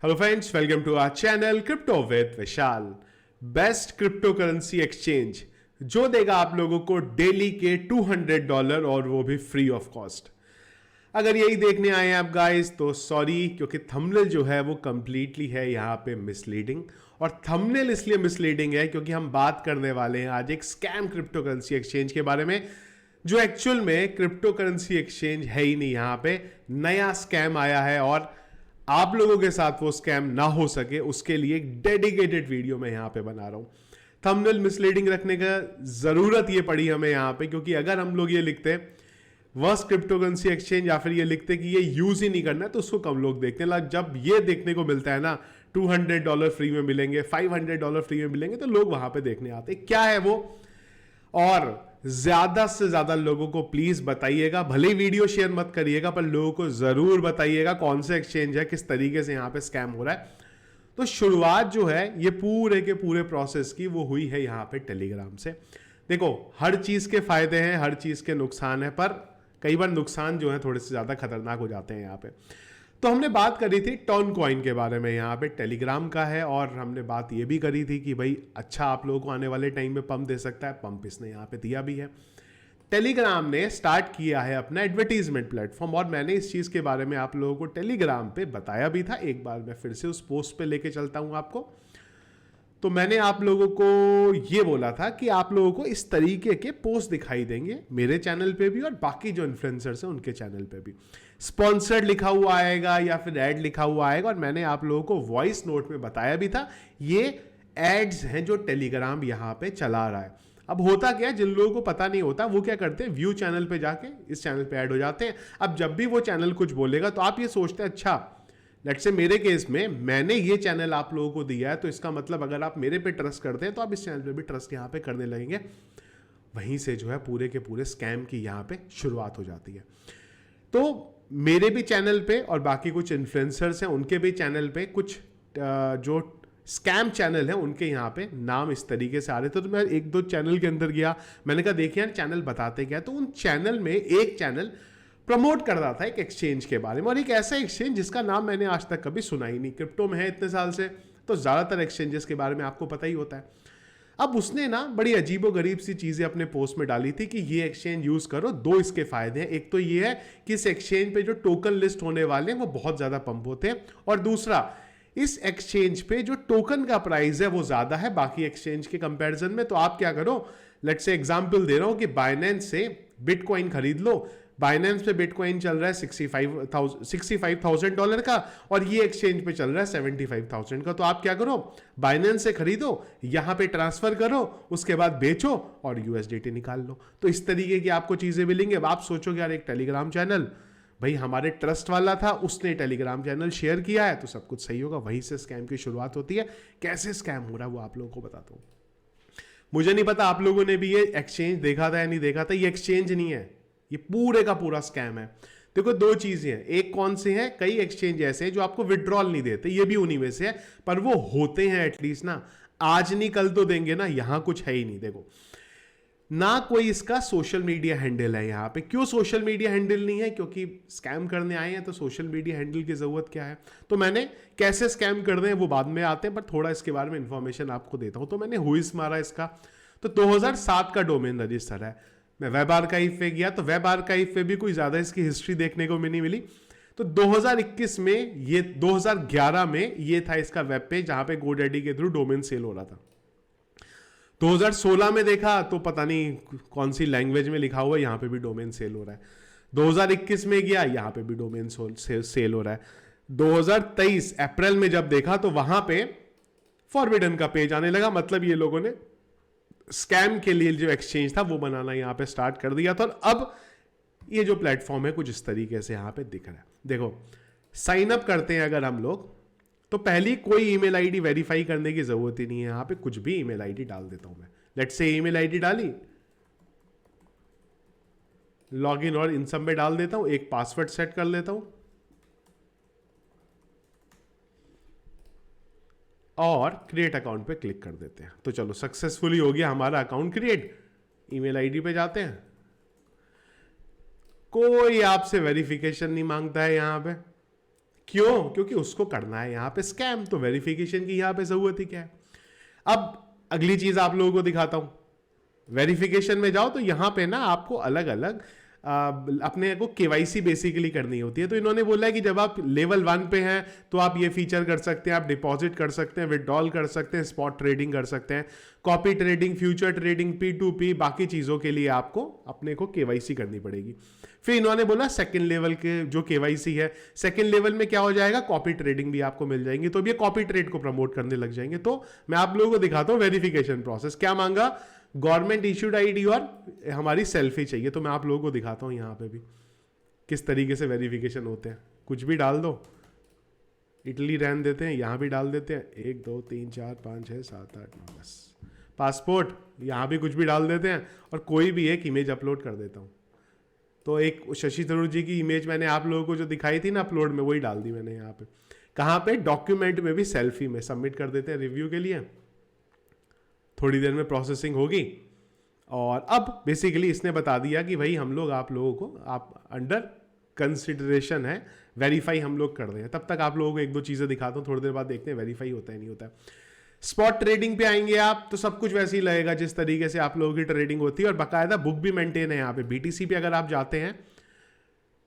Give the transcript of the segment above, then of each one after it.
Hello friends, welcome to our channel crypto with Vishal. Best cryptocurrency exchange जो देगा आप लोगों को डेली के $200 और वो भी फ्री ऑफ कॉस्ट। अगर यही देखने आए हैं आप गाइस तो सॉरी, क्योंकि थंबनेल जो है वो कंप्लीटली है यहाँ पे मिसलीडिंग। और थंबनेल इसलिए मिसलीडिंग है क्योंकि हम बात करने वाले हैं आज एक स्कैम क्रिप्टो करेंसी एक्सचेंज के बारे में, जो एक्चुअल में क्रिप्टो करेंसी एक्सचेंज है ही नहीं। यहाँ पे नया स्कैम आया है और आप लोगों के साथ वो स्कैम ना हो सके उसके लिए एक डेडिकेटेड वीडियो मैं यहां पे बना रहा हूं। थंबनेल मिसलीडिंग रखने का जरूरत ये पड़ी हमें यहां पे, क्योंकि अगर हम लोग ये लिखते वर्स्ट क्रिप्टो करेंसी एक्सचेंज या फिर ये लिखते कि ये यूज ही नहीं करना है तो उसको कम लोग देखते हैं। जब ये देखने को मिलता है ना $200 फ्री में मिलेंगे, $500 फ्री में मिलेंगे, तो लोग वहां पे देखने आते हैं क्या है वो। और ज्यादा से ज्यादा लोगों को प्लीज बताइएगा, भले ही वीडियो शेयर मत करिएगा पर लोगों को जरूर बताइएगा कौन सा एक्सचेंज है, किस तरीके से यहां पे स्कैम हो रहा है। तो शुरुआत जो है ये पूरे के पूरे प्रोसेस की वो हुई है यहां पे टेलीग्राम से। देखो, हर चीज के फायदे हैं, हर चीज के नुकसान है, पर कई बार नुकसान जो है थोड़े से ज्यादा खतरनाक हो जाते हैं यहां पे। तो हमने बात करी थी टर्न कॉइन के बारे में, यहाँ पे टेलीग्राम का है, और हमने बात ये भी करी थी कि भाई अच्छा आप लोगों को आने वाले टाइम में पंप दे सकता है। पंप इसने यहाँ पे दिया भी है। टेलीग्राम ने स्टार्ट किया है अपना एडवर्टीजमेंट प्लेटफॉर्म, और मैंने इस चीज़ के बारे में आप लोगों को टेलीग्राम पे बताया भी था। एक बार मैं फिर से उस पोस्ट पे लेके चलता हूँ आपको। तो मैंने आप लोगों को ये बोला था कि आप लोगों को इस तरीके के पोस्ट दिखाई देंगे मेरे चैनल पे भी और बाकी जो इन्फ्लुएंसर्स हैं उनके चैनल पे भी। स्पॉन्सर्ड लिखा हुआ आएगा या फिर एड लिखा हुआ आएगा, और मैंने आप लोगों को वॉइस नोट में बताया भी था ये एड्स हैं जो टेलीग्राम यहाँ पे चला रहा है। अब होता क्या है, जिन लोगों को पता नहीं होता वो क्या करते हैं, व्यू चैनल पे जाके इस चैनल पे ऐड हो जाते हैं। अब जब भी वो चैनल कुछ बोलेगा तो आप ये सोचते हैं अच्छा लेट्स से मेरे केस में मैंने ये चैनल आप लोगों को दिया है तो इसका मतलब अगर आप मेरे पे ट्रस्ट करते हैं तो आप इस चैनल पे भी ट्रस्ट यहाँ पे करने लगेंगे। वहीं से जो है पूरे के पूरे स्कैम की यहाँ पे शुरुआत हो जाती है। तो मेरे भी चैनल पे और बाकी कुछ इन्फ्लुएंसर्स हैं उनके भी चैनल पे कुछ जो स्कैम चैनल है उनके यहाँ पे नाम इस तरीके से आ रहे थे। तो मैं एक दो चैनल के अंदर गया, मैंने कहा देखिए यार चैनल बताते क्या। तो उन चैनल में एक चैनल प्रमोट कर रहा था एक एक्सचेंज के बारे में, और एक ऐसा एक्सचेंज जिसका नाम मैंने आज तक कभी सुना ही नहीं। क्रिप्टो में है इतने साल से तो ज़्यादातर एक्सचेंजेस के बारे में आपको पता ही होता है। अब उसने ना बड़ी अजीबो गरीब सी चीज़ें अपने पोस्ट में डाली थी कि ये एक्सचेंज यूज़ करो, दो इसके फायदे हैं। एक तो ये है कि इस एक्सचेंज पे जो टोकन लिस्ट होने वाले हैं वो बहुत ज़्यादा पंप होते हैं, और दूसरा इस एक्सचेंज पे जो टोकन का प्राइस है वो ज़्यादा है बाकी एक्सचेंज के कंपैरिजन में। तो आप क्या करो, लेट्स से एग्जांपल दे रहा हूं कि बाइनेंस से बिटकॉइन खरीद लो। बाइनेंस पे बिटकॉइन चल रहा है $65,000 का, और ये एक्सचेंज पे चल रहा है 75,000 का। तो आप क्या करो, बाइनेंस से खरीदो, यहां पे ट्रांसफर करो, उसके बाद बेचो और यूएसडीटी निकाल लो। तो इस तरीके की आपको चीजें मिलेंगे। अब आप सोचोगे यार एक टेलीग्राम चैनल भाई हमारे ट्रस्ट वाला था, उसने टेलीग्राम चैनल शेयर किया है तो सब कुछ सही होगा। वहीं से स्कैम की शुरुआत होती है। कैसे स्कैम हो रहा है वो आप लोगों को बताता हूं। मुझे नहीं पता आप लोगों ने भी ये एक्सचेंज देखा था या नहीं देखा था। ये एक्सचेंज नहीं है, ये पूरे का पूरा स्कैम है। देखो दो चीजें हैं, एक कौन से हैं, कई एक्सचेंज ऐसे हैं जो आपको विड्रॉल नहीं देते, ये भी उन्हीं में से है, पर वो होते हैं एटलीस्ट ना, आज नहीं कल तो देंगे ना। यहां कुछ है ही नहीं। देखो ना कोई इसका सोशल मीडिया हैंडल है यहां पे। क्यों सोशल मीडिया हैंडल नहीं है, क्योंकि स्कैम करने आए हैं तो सोशल मीडिया हैंडल की जरूरत क्या है। तो मैंने कैसे स्कैम कर रहे हैं वो बाद में आते हैं, पर थोड़ा इसके बारे में इंफॉर्मेशन आपको देता हूं। तो मैंने हुइस मारा इसका, तो 2007 का डोमेन रजिस्टर है। मैं वेब आर्काइव पे गया तो वेब आर्काइव पे भी कोई ज्यादा इसकी हिस्ट्री देखने को नहीं मिली। तो 2021 में ये 2011 में ये था इसका वेब पेज जहां पे गोडैडी के थ्रू डोमेन सेल हो रहा था। 2016 में देखा तो पता नहीं कौन सी लैंग्वेज में लिखा हुआ है, यहां पे भी डोमेन सेल हो रहा है। 2021 में गया, यहां पे भी डोमेन सेल हो रहा है। 2023 अप्रैल में जब देखा तो वहां पे फॉरबिडन का पेज आने लगा। मतलब ये लोगों ने स्कैम के लिए जो एक्सचेंज था वो बनाना यहां पे स्टार्ट कर दिया था। और अब ये जो प्लेटफॉर्म है कुछ इस तरीके से यहां पे दिख रहा है। देखो साइन अप करते हैं अगर हम लोग, तो पहली कोई ईमेल आईडी वेरीफाई करने की जरूरत ही नहीं है। यहां पे कुछ भी ईमेल आईडी डाल देता हूं मैं। लेट्स से ईमेल आईडी डाली, लॉगिन और इन सब में डाल देता हूं, एक पासवर्ड सेट कर लेता हूं और क्रिएट अकाउंट पे क्लिक कर देते हैं। तो चलो सक्सेसफुली हो गया हमारा अकाउंट क्रिएट। ईमेल आईडी पे जाते हैं, कोई आपसे वेरिफिकेशन नहीं मांगता है यहां पे। क्यों? क्योंकि उसको करना है यहाँ पे स्कैम, तो वेरिफिकेशन की यहाँ पे जरूरत ही क्या है। अब अगली चीज आप लोगों को दिखाता हूं। वेरिफिकेशन में जाओ तो यहां पे ना आपको अलग अलग अपने को केवाईसी बेसिकली करनी होती है। तो इन्होंने बोला है कि जब आप लेवल 1 पे हैं तो आप ये फीचर कर सकते हैं, आप डिपॉजिट कर सकते हैं, विड्रॉल कर सकते हैं, स्पॉट ट्रेडिंग कर सकते हैं, copy trading, future trading, P2P, बाकी चीजों के लिए आपको अपने को केवाईसी करनी पड़ेगी। फिर इन्होंने बोला सेकंड लेवल के जो केवाईसी है, सेकंड लेवल में क्या हो जाएगा, कॉपी ट्रेडिंग भी आपको मिल जाएंगी, तो अब ये कॉपी ट्रेड को प्रमोट करने लग जाएंगे। तो मैं आप लोगों को दिखाता हूं वेरिफिकेशन प्रोसेस। क्या मांगा, गवर्नमेंट इश्यूड आईडी और हमारी सेल्फी चाहिए। तो मैं आप लोगों को दिखाता हूं यहां पे भी किस तरीके से वेरिफिकेशन होते हैं। कुछ भी डाल दो, इटली रहने देते हैं, यहां भी डाल देते हैं 1 2 3 4 5 6 7 8 9 10, पासपोर्ट, यहां भी कुछ भी डाल देते हैं और कोई भी एक इमेज अपलोड कर देता हूं। तो एक शशि थरूर जी की इमेज मैंने आप लोगों को जो दिखाई थी ना अपलोड में, वही डाल दी मैंने यहाँ पे। कहाँ पे, डॉक्यूमेंट में भी सेल्फी में सबमिट कर देते हैं रिव्यू के लिए। थोड़ी देर में प्रोसेसिंग होगी और अब बेसिकली इसने बता दिया कि भाई हम लोग आप लोगों को आप अंडर कंसिडरेशन है, वेरीफाई हम लोग कर रहे हैं। तब तक आप लोगों को एक दो चीजें दिखाता हूँ, थोड़ी देर बाद देखते हैं वेरीफाई होता है नहीं होता है। स्पॉट ट्रेडिंग पे आएंगे आप तो सब कुछ वैसे ही लगेगा जिस तरीके से आप लोगों की ट्रेडिंग होती है और बाकायदा बुक भी मेंटेन है यहाँ पे। बीटीसी पे अगर आप जाते हैं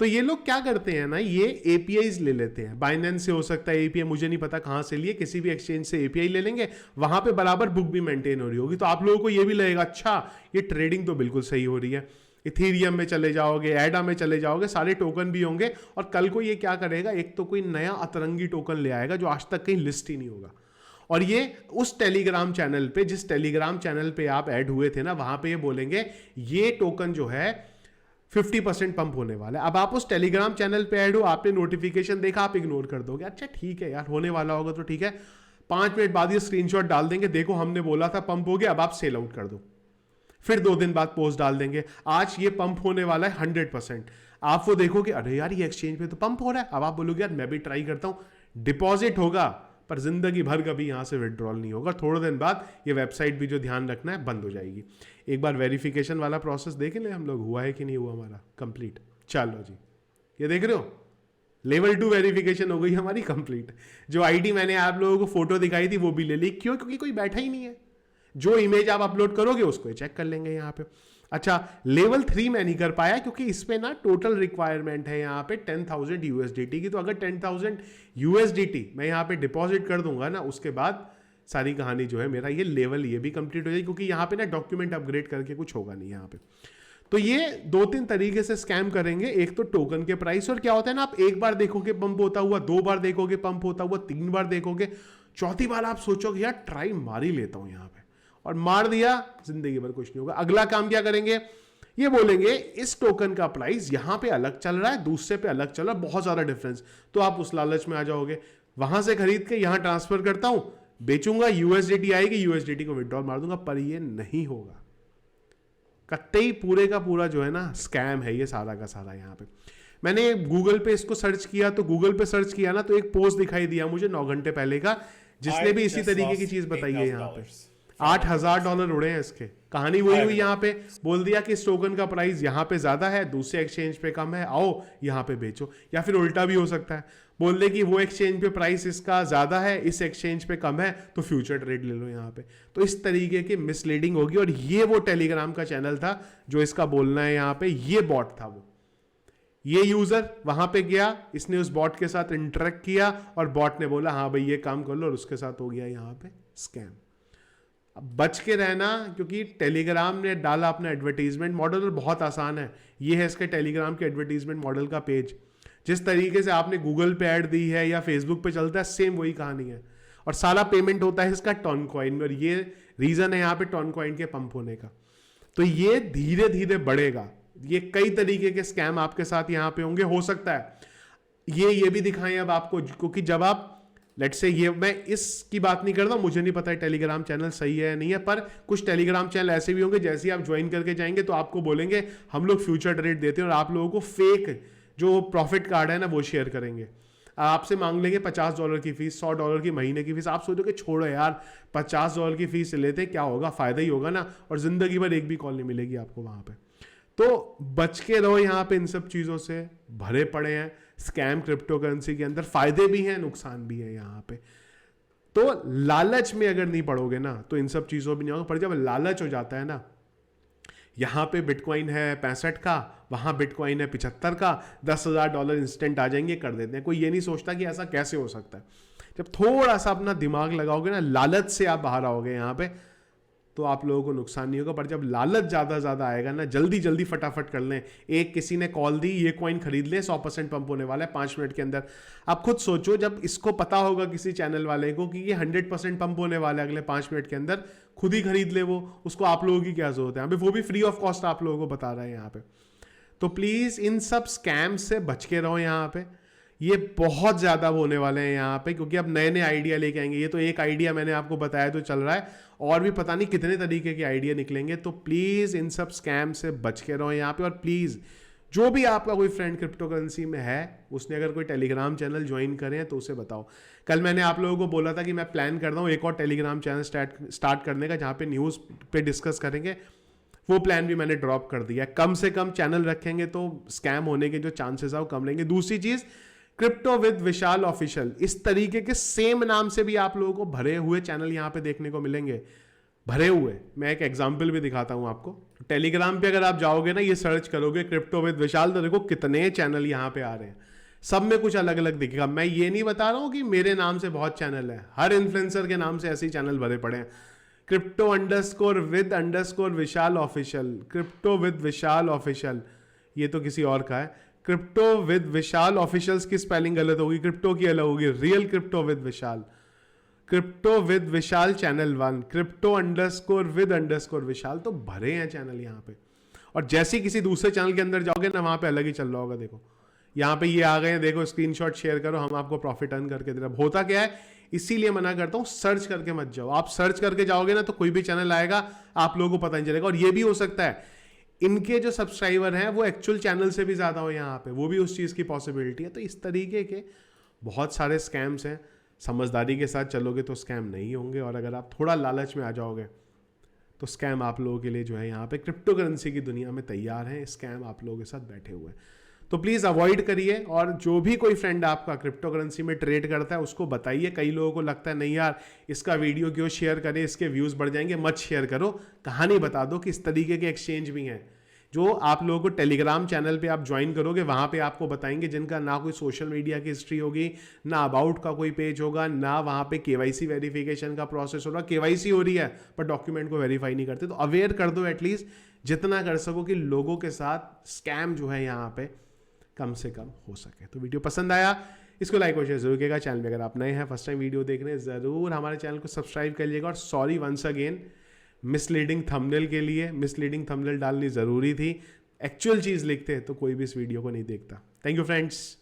तो ये लोग क्या करते हैं ना, ये एपीआईज ले लेते हैं। बाइनेंस से हो सकता है एपीआई, मुझे नहीं पता कहां से लिए, किसी भी एक्सचेंज से एपीआई ले लेंगे, वहां पे बराबर बुक भी मेंटेन हो रही होगी। तो आप लोगों को ये भी लगेगा अच्छा ये ट्रेडिंग तो बिल्कुल सही हो रही है। इथीरियम में चले जाओगे, एडा में चले जाओगे, सारे टोकन भी होंगे और कल को ये क्या करेगा, एक तो कोई नया अतरंगी टोकन ले आएगा जो आज तक कहीं लिस्ट ही नहीं होगा। और ये उस टेलीग्राम चैनल पे, जिस टेलीग्राम चैनल पे आप ऐड हुए थे ना, वहां पे ये बोलेंगे ये टोकन जो है 50% पंप होने वाला है। अब आप उस टेलीग्राम चैनल पे ऐड हो, आपने नोटिफिकेशन देखा, आप इग्नोर कर दोगे, अच्छा ठीक है यार होने वाला होगा तो ठीक है। 5 मिनट बाद ये स्क्रीनशॉट डाल देंगे, देखो हमने बोला था पंप हो गया, अब आप सेल आउट कर दो। फिर 2 दिन बाद पोस्ट डाल देंगे, आज ये पंप होने वाला है 100%। आप वो देखोगे अरे यार ये एक्सचेंज पे तो पंप हो रहा है, अब आप बोलोगे यार मैं भी ट्राई करता हूं। डिपॉजिट होगा पर जिंदगी भर कभी यहां से विड्रॉल नहीं होगा। थोड़े दिन बाद ये वेबसाइट भी जो ध्यान रखना है बंद हो जाएगी। एक बार वेरिफिकेशन वाला प्रोसेस देख ले हम लोग, हुआ है कि नहीं हुआ हमारा कंप्लीट। चलो जी, ये देख रहे हो लेवल 2 वेरिफिकेशन हो गई हमारी कंप्लीट। जो आईडी मैंने आप लोगों को फोटो दिखाई थी वो भी ले ली, क्यों? क्योंकि कोई बैठा ही नहीं है। जो इमेज आप अपलोड करोगे उसको चेक कर लेंगे यहाँ पे। अच्छा, लेवल 3 मैं नहीं कर पाया क्योंकि इसमें ना टोटल रिक्वायरमेंट है यहाँ पे 10,000 यूएसडीटी की। तो अगर 10,000 यूएसडीटी मैं यहाँ पे डिपॉजिट कर दूंगा ना, उसके बाद सारी कहानी जो है मेरा ये लेवल ये भी कंप्लीट हो जाएगी, क्योंकि यहाँ पे ना डॉक्यूमेंट अपग्रेड करके कुछ होगा नहीं यहाँ पे। तो ये 2-3 तरीके से स्कैम करेंगे। एक तो टोकन के प्राइस, और क्या होता है ना, आप एक बार देखोगे पंप होता हुआ, 2 बार देखोगे पंप होता हुआ, 3 बार देखोगे, चौथी बार आप सोचोगे यार ट्राई मार ही लेता हूं यहाँ पे, और मार दिया, जिंदगी भर कुछ नहीं होगा। अगला काम क्या करेंगे, ये बोलेंगे इस टोकन का प्राइस यहां पे अलग चल रहा है, दूसरे पे अलग चल रहा है, बहुत ज्यादा डिफरेंस। तो आप उस लालच में आ जाओगे, वहां से खरीद के यहां ट्रांसफर करता हूं, बेचूंगा, यूएसडीटी आएगी, यूएसडीटी को विड्रॉल मार दूंगा। पर ये नहीं होगा, कत्ते पूरे का पूरा जो है ना स्कैम है ये सारा का सारा। यहाँ पे मैंने गूगल पे इसको सर्च किया, तो गूगल पे सर्च किया ना तो एक पोस्ट दिखाई दिया मुझे 9 घंटे पहले का, जिसने भी इसी तरीके की चीज बताई है। यहाँ पे $8,000 उड़े हैं इसके। कहानी वही हुई, यहाँ पे बोल दिया कि इस टोकन का प्राइस यहाँ पे ज्यादा है, दूसरे एक्सचेंज पे कम है, आओ यहाँ पे बेचो। या फिर उल्टा भी हो सकता है, बोल दे कि वो एक्सचेंज पे प्राइस इसका ज्यादा है, इस एक्सचेंज पे कम है, तो फ्यूचर ट्रेड ले लो यहाँ पे। तो इस तरीके की मिसलीडिंग होगी। और ये वो टेलीग्राम का चैनल था जो इसका बोलना है यहाँ पे, ये बॉट था वो। ये यूजर वहां पे गया, इसने उस बॉट के साथ इंटरेक्ट किया और बॉट ने बोला हाँ भाई ये काम कर लो, और उसके साथ हो गया यहाँ पे स्कैम। अब बच के रहना, क्योंकि टेलीग्राम ने डाला अपना एडवर्टीजमेंट मॉडल, और बहुत आसान है। ये है इसके टेलीग्राम के एडवर्टीजमेंट मॉडल का पेज। जिस तरीके से आपने गूगल पे ऐड दी है या फेसबुक पे चलता है, सेम वही कहानी है। और सारा पेमेंट होता है इसका टॉन कॉइन में, और ये रीजन है यहाँ पे टॉन कॉइन के पंप होने का। तो ये धीरे धीरे बढ़ेगा। ये कई तरीके के स्कैम आपके साथ यहाँ पे होंगे। हो सकता है ये भी दिखाएं अब आपको, क्योंकि जब आप लेट्स से, ये मैं इसकी बात नहीं करता, मुझे नहीं पता टेलीग्राम चैनल सही है या नहीं है, पर कुछ टेलीग्राम चैनल ऐसे भी होंगे जैसे आप ज्वाइन करके जाएंगे तो आपको बोलेंगे हम लोग फ्यूचर ट्रेड देते हैं, और आप लोगों को फेक जो प्रॉफिट कार्ड है ना वो शेयर करेंगे। आपसे मांग लेंगे $50 की फीस, $100 की महीने की फीस। आप सोचोगे छोड़ो यार, $50 की फीस लेते क्या होगा, फायदा ही होगा ना, और जिंदगी भर एक भी कॉल नहीं मिलेगी आपको वहां पे। तो बच के रहो यहाँ पे इन सब चीजों से, भरे पड़े हैं स्कैम क्रिप्टो करेंसी के अंदर फायदे भी हैं, नुकसान भी है यहाँ पे। तो लालच में अगर नहीं पड़ोगे ना तो इन सब चीज़ों भी नहीं होगा, पर जब लालच हो जाता है ना, यहाँ पे बिटकॉइन है 65 का, वहाँ बिटकॉइन है 75 का, $10,000 इंस्टेंट आ जाएंगे, कर देते हैं। कोई ये नहीं सोचता कि ऐसा कैसे हो सकता है। जब थोड़ा सा अपना दिमाग लगाओगे ना, लालच से आप बाहर आओगे यहाँ पे, तो आप लोगों को नुकसान नहीं होगा। पर जब लालच ज़्यादा आएगा ना, जल्दी जल्दी फटाफट कर लें, एक किसी ने कॉल दी, ये कॉइन खरीद ले, 100% पंप होने वाला है 5 मिनट के अंदर। आप खुद सोचो, जब इसको पता होगा किसी चैनल वाले को कि ये 100% पंप होने वाला है अगले 5 मिनट के अंदर, खुद ही खरीद ले वो, उसको आप लोगों की क्या जरूरत है। वो भी फ्री ऑफ कॉस्ट आप लोगों को बता रहे हैं यहाँ पे। तो प्लीज़ इन सब स्कैम से बच के रहो यहाँ पे। ये बहुत ज़्यादा होने वाले हैं यहाँ पे, क्योंकि अब नए नए आइडिया लेके आएंगे। ये तो एक आइडिया मैंने आपको बताया तो चल रहा है, और भी पता नहीं कितने तरीके के आइडिया निकलेंगे। तो प्लीज़ इन सब स्कैम से बच के रहो यहाँ पे। और प्लीज़ जो भी आपका कोई फ्रेंड क्रिप्टो करेंसी में है, उसने अगर कोई टेलीग्राम चैनल ज्वाइन करें तो उसे बताओ। कल मैंने आप लोगों को बोला था कि मैं प्लान कर रहा हूँ एक और टेलीग्राम चैनल स्टार्ट करने का, जहाँ पे न्यूज़ पे डिस्कस करेंगे। वो प्लान भी मैंने ड्रॉप कर दिया। कम से कम चैनल रखेंगे तो स्कैम होने के जो चांसेस है वो कम रहेंगे। दूसरी चीज़, क्रिप्टो विद विशाल ऑफिशियल, इस तरीके के सेम नाम से भी आप लोगों को भरे हुए चैनल यहाँ पे देखने को मिलेंगे, भरे हुए। मैं एक एग्जांपल भी दिखाता हूँ आपको। टेलीग्राम पे अगर आप जाओगे ना, ये सर्च करोगे क्रिप्टो विद विशाल, तो देखो कितने चैनल यहाँ पे आ रहे हैं। सब में कुछ अलग अलग दिखेगा। मैं ये नहीं बता रहा हूँ कि मेरे नाम से बहुत चैनल है, हर इन्फ्लुएंसर के नाम से ऐसे ही चैनल भरे पड़े हैं। क्रिप्टो_विद_विशाल official, crypto with Vishal official, ये तो किसी और का है। क्रिप्टो विद विशाल ऑफिशियल्स की स्पेलिंग गलत होगी, क्रिप्टो की अलग होगी। Real crypto with Vishal, crypto with Vishal channel 1, क्रिप्टो_विद_विशाल, तो भरे हैं चैनल यहाँ पे। और जैसे किसी दूसरे चैनल के अंदर जाओगे ना, वहां पे अलग ही चल रहा होगा। देखो यहाँ पे ये आ गए हैं, देखो स्क्रीनशॉट शेयर करो, हम आपको प्रॉफिट अर्न करके दे रहे हैं। होता क्या है, इसीलिए मना करता हूँ, सर्च करके मत जाओ। आप सर्च करके जाओगे ना तो कोई भी चैनल आएगा, आप लोगों को पता नहीं चलेगा। और ये भी हो सकता है इनके जो सब्सक्राइबर हैं वो एक्चुअल चैनल से भी ज़्यादा हो यहाँ पे, वो भी उस चीज़ की पॉसिबिलिटी है। तो इस तरीके के बहुत सारे स्कैम्स हैं। समझदारी के साथ चलोगे तो स्कैम नहीं होंगे, और अगर आप थोड़ा लालच में आ जाओगे तो स्कैम आप लोगों के लिए जो है यहाँ पे क्रिप्टो करेंसी की दुनिया में तैयार हैं। स्कैम आप लोगों के साथ बैठे हुए हैं, तो प्लीज़ अवॉइड करिए। और जो भी कोई फ्रेंड आपका क्रिप्टो करेंसी में ट्रेड करता है उसको बताइए। कई लोगों को लगता है नहीं यार इसका वीडियो क्यों शेयर करें, इसके व्यूज़ बढ़ जाएंगे। मत शेयर करो, कहानी बता दो कि इस तरीके के एक्सचेंज भी हैं। जो आप लोगों को टेलीग्राम चैनल पे आप ज्वाइन करोगे, वहाँ पे आपको बताएंगे, जिनका ना कोई सोशल मीडिया की हिस्ट्री होगी, ना अबाउट का कोई पेज होगा, ना वहाँ पे केवाईसी वेरिफिकेशन का प्रोसेस होगा। केवाईसी हो रही है पर डॉक्यूमेंट को वेरीफाई नहीं करते। तो अवेयर कर दो एटलीस्ट, जितना कर सको कि लोगों के साथ स्कैम जो है यहाँ पे कम से कम हो सके। तो वीडियो पसंद आया, इसको लाइक और शेयर जरूर कीजिएगा। चैनल में अगर आप नए हैं, फर्स्ट टाइम वीडियो देख रहे हैं, ज़रूर हमारे चैनल को सब्सक्राइब कर लीजिएगा। और sorry once again misleading thumbnail के लिए, मिसलीडिंग थंबनेल डालनी ज़रूरी थी। एक्चुअल चीज़ लिखते हैं तो कोई भी इस वीडियो को नहीं देखता। Thank you friends.